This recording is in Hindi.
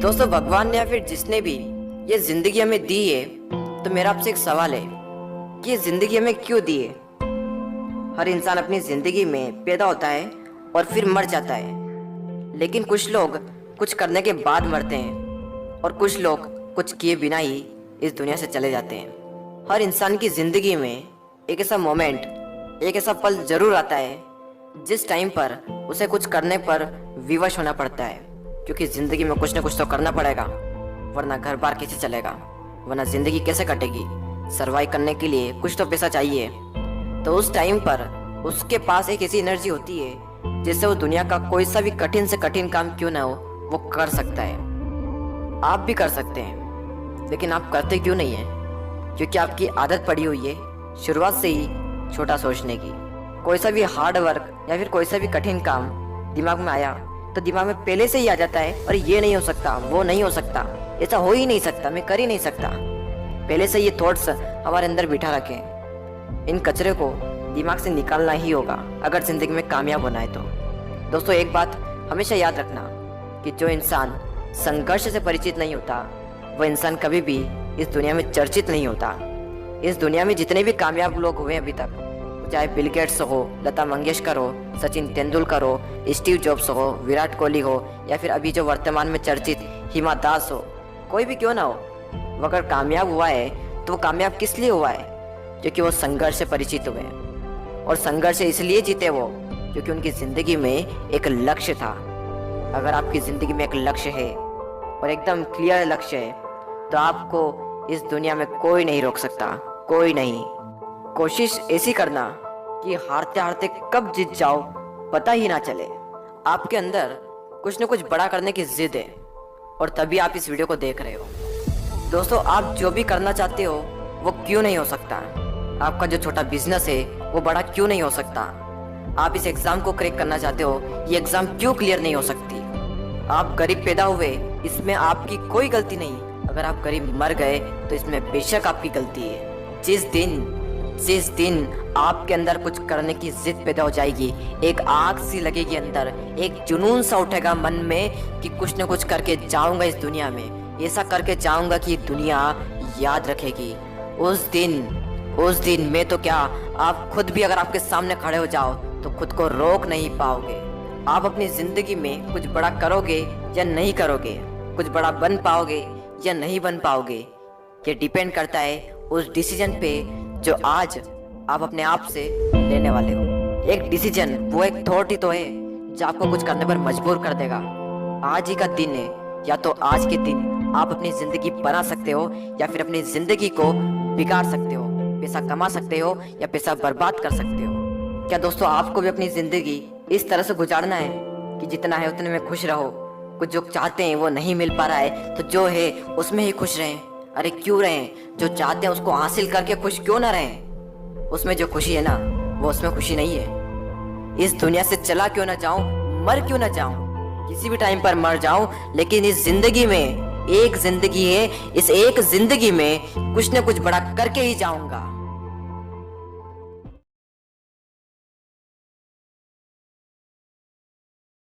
दोस्तों, भगवान ने या फिर जिसने भी ये जिंदगी हमें दी है, तो मेरा आपसे एक सवाल है कि ये जिंदगी हमें क्यों दी है। हर इंसान अपनी जिंदगी में पैदा होता है और फिर मर जाता है, लेकिन कुछ लोग कुछ करने के बाद मरते हैं और कुछ लोग कुछ किए बिना ही इस दुनिया से चले जाते हैं। हर इंसान की जिंदगी में एक ऐसा मोमेंट, एक ऐसा पल जरूर आता है जिस टाइम पर उसे कुछ करने पर विवश होना पड़ता है, क्योंकि जिंदगी में कुछ ना कुछ तो करना पड़ेगा, वरना घर बार कैसे चलेगा, वरना जिंदगी कैसे कटेगी। सर्वाइव करने के लिए कुछ तो पैसा चाहिए। तो उस टाइम पर उसके पास एक ऐसी एनर्जी होती है जिससे वो दुनिया का कोई सा भी कठिन से कठिन काम क्यों ना हो वो कर सकता है। आप भी कर सकते हैं, लेकिन आप करते क्यों नहीं हैं? क्योंकि आपकी आदत पड़ी हुई है शुरुआत से ही छोटा सोचने की। कोई सा भी हार्ड वर्क या फिर कोई सा भी कठिन काम दिमाग में आया तो दिमाग में पहले से ही आ जाता है, और ये नहीं हो सकता, वो नहीं हो सकता, ऐसा हो ही नहीं सकता, मैं कर ही नहीं सकता। पहले से ये थॉट्स हमारे अंदर बिठा रखें। इन कचरे को दिमाग से निकालना ही होगा अगर जिंदगी में कामयाब होना है तो। दोस्तों, एक बात हमेशा याद रखना कि जो इंसान संघर्ष से परिचित नहीं होता वह इंसान कभी भी इस दुनिया में चर्चित नहीं होता। इस दुनिया में जितने भी कामयाब लोग हुए अभी तक, चाहे बिल गेट्स हो, लता मंगेशकर हो, सचिन तेंदुलकर हो, स्टीव जॉब्स हो, विराट कोहली हो, या फिर अभी जो वर्तमान में चर्चित हिमा दास हो, कोई भी क्यों ना हो, वो अगर कामयाब हुआ है तो वो कामयाब किस लिए हुआ है? क्योंकि वो संघर्ष से परिचित हुए, और संघर्ष इसलिए जीते वो क्योंकि उनकी जिंदगी में एक लक्ष्य था। अगर आपकी जिंदगी में एक लक्ष्य है और एकदम क्लियर लक्ष्य है तो आपको इस दुनिया में कोई नहीं रोक सकता, कोई नहीं। कोशिश ऐसी करना कि हारते हारते कब जीत जाओ पता ही ना चले। आपके अंदर कुछ न कुछ बड़ा करने की जिद है, और तभी आप इस वीडियो को देख रहे हो। दोस्तों, आप जो भी करना चाहते हो वो क्यों नहीं हो सकता? आपका जो छोटा बिजनेस है वो बड़ा क्यों नहीं हो सकता? आप इस एग्जाम को क्रैक करना चाहते हो, ये एग्जाम क्यों क्लियर नहीं हो सकती? आप गरीब पैदा हुए, इसमें आपकी कोई गलती नहीं। अगर आप गरीब मर गए तो इसमें बेशक आपकी गलती है। जिस दिन आपके अंदर कुछ करने की जिद पैदा हो जाएगी, एक आग सी लगेगी अंदर, एक जुनून सा उठेगा मन में कि कुछ न कुछ करके जाऊंगा इस दुनिया में, ऐसा करके जाऊंगा कि दुनिया याद रखेगी। उस दिन में तो क्या, आप खुद भी अगर आपके सामने खड़े हो जाओ तो खुद को रोक नहीं पाओगे। आप अपनी जिंदगी में कुछ बड़ा करोगे या नहीं करोगे, कुछ बड़ा बन पाओगे या नहीं बन पाओगे, ये डिपेंड करता है उस डिसीजन पे जो आज आप अपने आप से लेने वाले हो। एक डिसीजन वो एक थॉट ही तो है जो आपको कुछ करने पर मजबूर कर देगा। आज ही का दिन है, या तो आज के दिन आप अपनी जिंदगी बना सकते हो या फिर अपनी जिंदगी को बिगाड़ सकते हो। पैसा कमा सकते हो या पैसा बर्बाद कर सकते हो। क्या दोस्तों, आपको भी अपनी जिंदगी इस तरह से गुजारना है कि जितना है उतने में खुश रहो? कुछ जो चाहते हैं वो नहीं मिल पा रहा है तो जो है उसमें ही खुश रहें। अरे क्यों रहें? जो चाहते हैं उसको हासिल करके खुश क्यों ना रहें? उसमें जो खुशी है ना, वो उसमें खुशी नहीं है। इस दुनिया से चला क्यों ना जाऊं, मर क्यों ना जाऊं, किसी भी टाइम पर मर जाऊं, लेकिन इस जिंदगी में एक जिंदगी है, इस एक जिंदगी में कुछ न कुछ बड़ा करके ही जाऊंगा।